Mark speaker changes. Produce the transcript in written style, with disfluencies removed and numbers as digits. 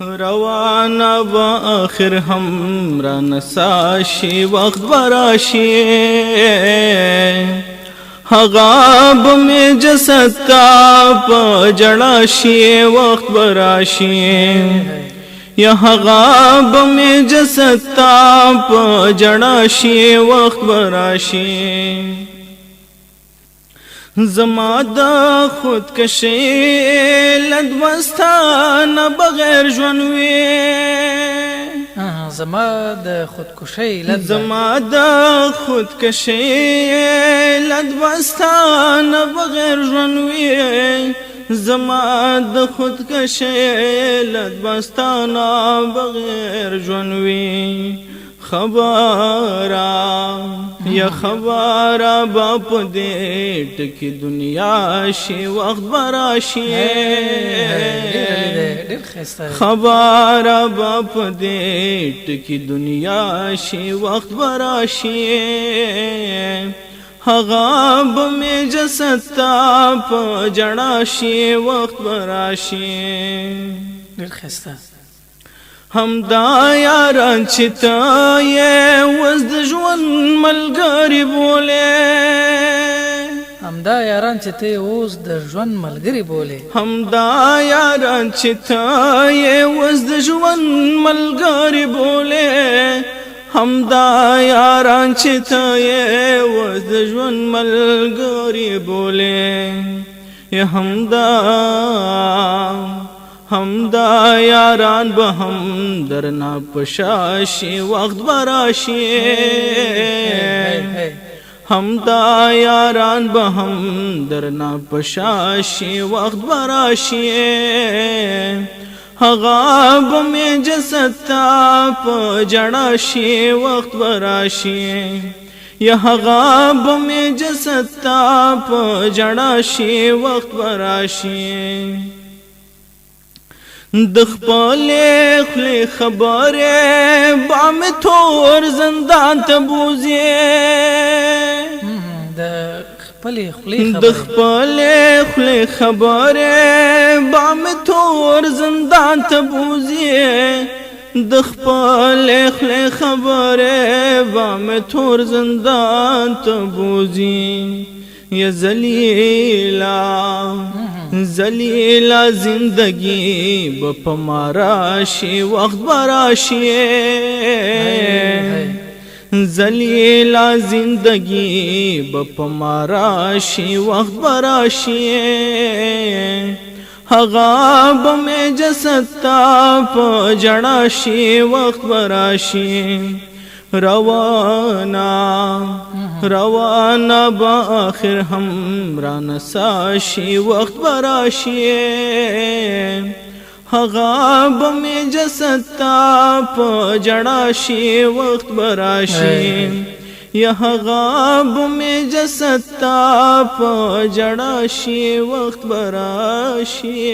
Speaker 1: روانا با آخر هم را نساشی وقت براشی حغاب میں جسد تا پا جڑاشی وقت براشی یا حغاب میں جسد تا پا جڑاشی وقت براشی زما دا خودکشی لدوستان بغیر ژوندوي
Speaker 2: زما د خودکشی
Speaker 1: لدوستان بغیر ژوندوي زما د خودکشی لدوستان بغیر ژوندوي خبارا یا خبارا باپ دیٹ کی دنیا شی وقت براشی خبارا باپ دیٹ کی دنیا شی وقت براشی حغاب میں جسد تا پا جڑاشی وقت براشی هم دا یاران چې تا یې وز د ژوند ملګري بولې
Speaker 2: هم دا یاران چې ته اوس د ژوند ملګري بولې
Speaker 1: هم دا یاران چې تا یې وز د ژوند ملګري بولې هم دا یاران چې تا یې وز د ژوند ملګري بولې یا هم دا یاران به هم درنا پشاشی وقت براشی هم دا یاران به هم درنا پشاشی وقت براشی حغاب میں جسد تا پا جڑاشی وقت براشی یا حغاب میں جسد تا پا جڑاشی وقت براشی دخ پالے خلی خبرے بام تھور زندان تبوزیے دخ پالے خلی خبرے بام تھور زندان تبوزیے دخ پالے خلی خبرے بام تھور زندان تبوزی یا زلیلا زندگی بپماراشی وقت براشی زلیلا زندگی بپماراشی وقت براشی حغاب میں جسد تا پا جڑاشی وقت براشی روانا با آخر ہم را نساشی وقت براشی حغاب میں جسد تا پا جڑاشی وقت براشی یا حغاب میں جسد تا پا جڑاشی وقت براشی